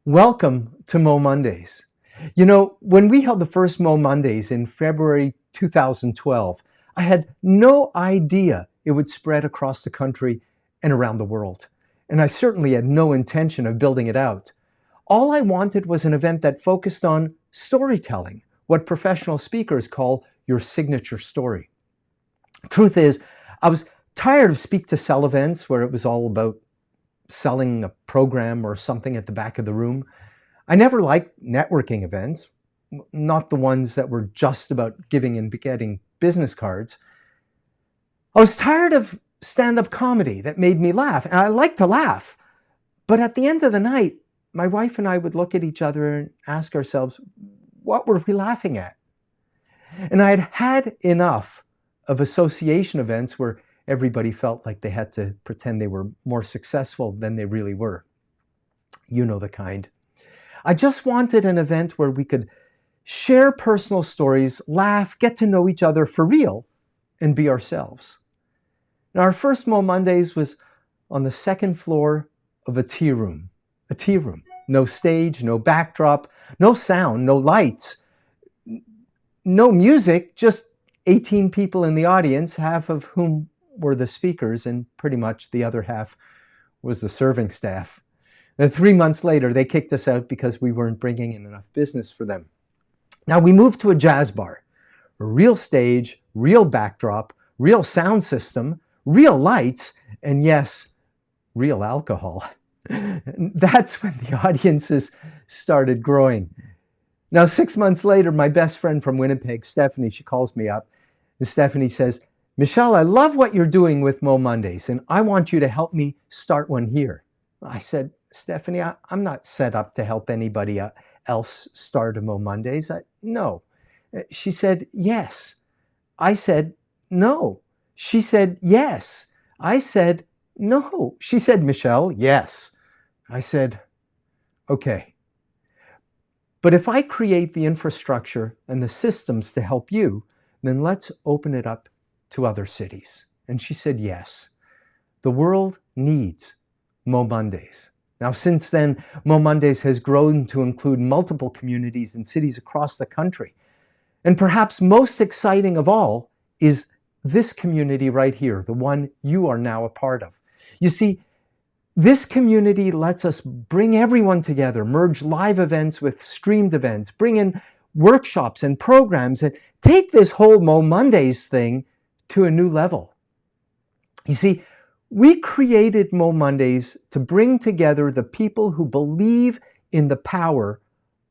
Welcome to MoMondays. You know, when we held the first MoMondays in February 2012, I had no idea it would spread across the country and around the world. And I certainly had no intention of building it out. All I wanted was an event that focused on storytelling, what professional speakers call your signature story. Truth is, I was tired of speak to sell events where it was all about selling a program or something at the back of the room. I never liked networking events, not the ones that were just about giving and getting business cards. I was tired of stand-up comedy that made me laugh, and I like to laugh. But at the end of the night, my wife and I would look at each other and ask ourselves, what were we laughing at? And I had had enough of association events where everybody felt like they had to pretend they were more successful than they really were. You know the kind. I just wanted an event where we could share personal stories, laugh, get to know each other for real, and be ourselves. Now, our first MoMondays was on the second floor of a tea room. A tea room. No stage, no backdrop, no sound, no lights, no music, just 18 people in the audience, half of whom were the speakers, and pretty much the other half was the serving staff. And 3 months later, they kicked us out because we weren't bringing in enough business for them. Now we moved to a jazz bar, a real stage, real backdrop, real sound system, real lights, and yes, real alcohol. That's when the audiences started growing. Now, 6 months later, my best friend from Winnipeg, Stephanie, she calls me up, and Stephanie says, Michelle, I love what you're doing with MoMondays, and I want you to help me start one here. I said, Stephanie, I'm not set up to help anybody else start a MoMondays. No. She said, yes. I said, no. She said, yes. I said, no. She said, Michelle, yes. I said, okay. But if I create the infrastructure and the systems to help you, then let's open it up to other cities. And she said, yes. The world needs MoMondays. Now, since then, MoMondays has grown to include multiple communities and cities across the country. And perhaps most exciting of all is this community right here, the one you are now a part of. You see, this community lets us bring everyone together, merge live events with streamed events, bring in workshops and programs, and take this whole MoMondays thing to a new level. You see, we created MoMondays to bring together the people who believe in the power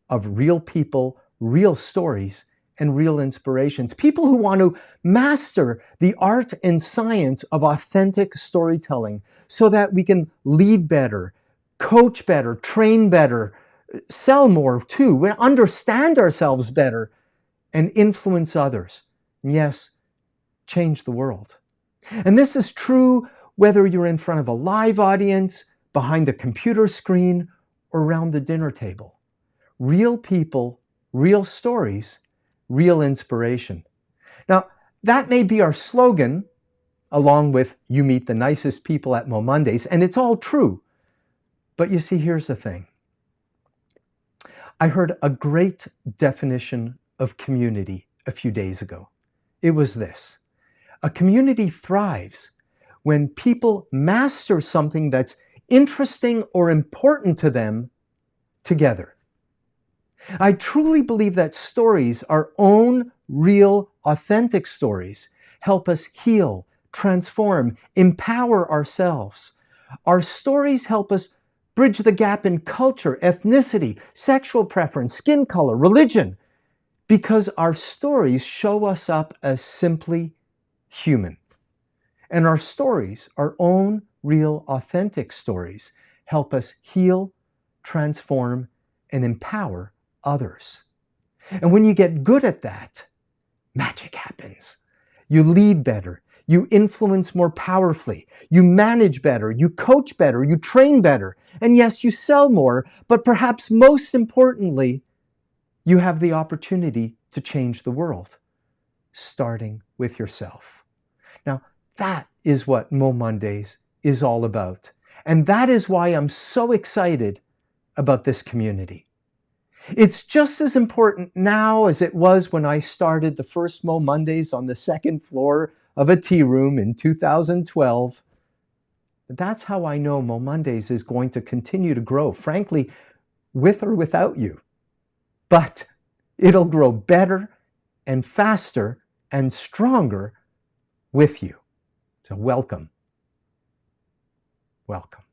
of real people, real stories, and real inspirations. People who want to master the art and science of authentic storytelling so that we can lead better, coach better, train better, sell more too, understand ourselves better, and influence others. And yes, change the world. And this is true whether you're in front of a live audience, behind a computer screen, or around the dinner table. Real people, real stories, real inspiration. Now, that may be our slogan, along with you meet the nicest people at MoMondays, and it's all true. But you see, here's the thing. I heard a great definition of community a few days ago. It was this: a community thrives when people master something that's interesting or important to them together. I truly believe that stories, our own real, authentic stories, help us heal, transform, empower ourselves. Our stories help us bridge the gap in culture, ethnicity, sexual preference, skin color, religion, because our stories show us up as simply human. And our stories, our own real, authentic stories, help us heal, transform, and empower others. And when you get good at that, magic happens. You lead better, you influence more powerfully, you manage better, you coach better, you train better, and yes, you sell more, but perhaps most importantly, you have the opportunity to change the world, starting with yourself. Now, that is what MoMondays is all about. And that is why I'm so excited about this community. It's just as important now as it was when I started the first MoMondays on the second floor of a tea room in 2012. That's how I know MoMondays is going to continue to grow, frankly, with or without you. But it'll grow better and faster and stronger with you. So welcome. Welcome.